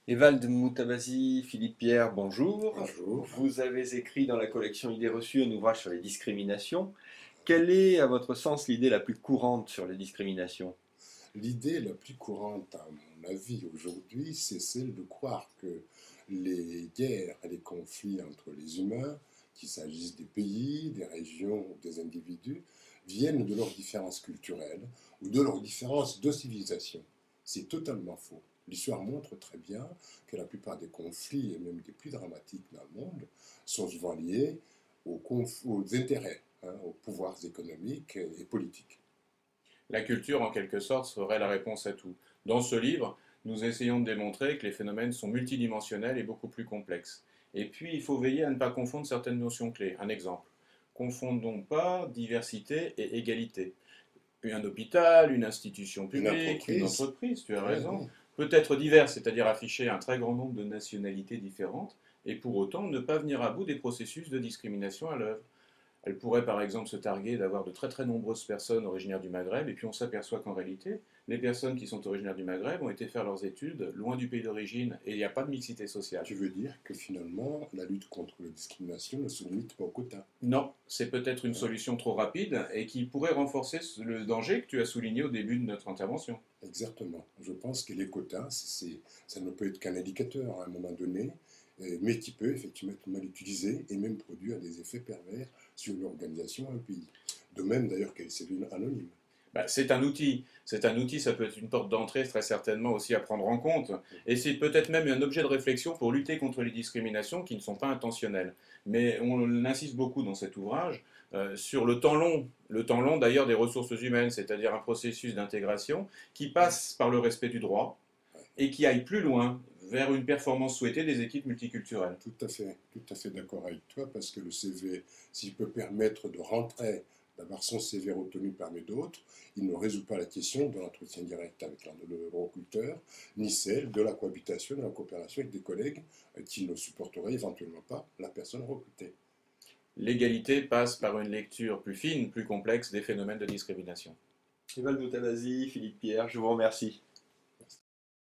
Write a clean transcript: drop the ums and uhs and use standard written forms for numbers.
Evald Moutabazi, Philippe Pierre, bonjour. Bonjour. Vous avez écrit dans la collection Idées reçues un ouvrage sur les discriminations. Quelle est, à votre sens, l'idée la plus courante sur les discriminations? L'idée la plus courante, à mon avis, aujourd'hui, c'est celle de croire que les guerres et les conflits entre les humains, qu'il s'agisse des pays, des régions ou des individus, viennent de leurs différences culturelles ou de leurs différences de civilisation. C'est totalement faux. L'histoire montre très bien que la plupart des conflits, et même des plus dramatiques dans le monde, sont souvent liés aux intérêts, aux pouvoirs économiques et politiques. La culture, en quelque sorte, serait la réponse à tout. Dans ce livre, nous essayons de démontrer que les phénomènes sont multidimensionnels et beaucoup plus complexes. Et puis, il faut veiller à ne pas confondre certaines notions clés. Un exemple. Confondons pas diversité et égalité. Un hôpital, une institution Une publique, une entreprise. entreprise, tu as Oui, raison, oui. peut être diverse, c'est-à-dire afficher un très grand nombre de nationalités différentes, et pour autant ne pas venir à bout des processus de discrimination à l'œuvre. Elle pourrait par exemple se targuer d'avoir de très très nombreuses personnes originaires du Maghreb, et puis on s'aperçoit qu'en réalité, les personnes qui sont originaires du Maghreb ont été faire leurs études loin du pays d'origine, et il n'y a pas de mixité sociale. Tu veux dire que finalement, la lutte contre la discrimination ne se limite pas aux quotas. Non, c'est peut-être une solution trop rapide, et qui pourrait renforcer le danger que tu as souligné au début de notre intervention. Exactement. Je pense que les quotas, ça ne peut être qu'un indicateur à un moment donné, mais qui peut effectivement être mal utilisé et même produire des effets pervers sur l'organisation d'un pays. De même d'ailleurs que les cellules anonymes. Bah, c'est un outil. C'est un outil, ça peut être une porte d'entrée très certainement aussi à prendre en compte. Et c'est peut-être même un objet de réflexion pour lutter contre les discriminations qui ne sont pas intentionnelles. Mais on insiste beaucoup dans cet ouvrage sur le temps long d'ailleurs des ressources humaines, c'est-à-dire un processus d'intégration qui passe par le respect du droit et qui aille plus loin vers une performance souhaitée des équipes multiculturelles. Tout à fait d'accord avec toi, parce que le CV, s'il peut permettre de rentrer, d'avoir son CV retenu parmi d'autres, il ne résout pas la question de l'entretien direct avec le recruteur, ni celle de la cohabitation, de la coopération avec des collègues qui ne supporteraient éventuellement pas la personne recrutée. L'égalité passe par une lecture plus fine, plus complexe des phénomènes de discrimination. Evald Moutabazi, Philippe Pierre, je vous remercie.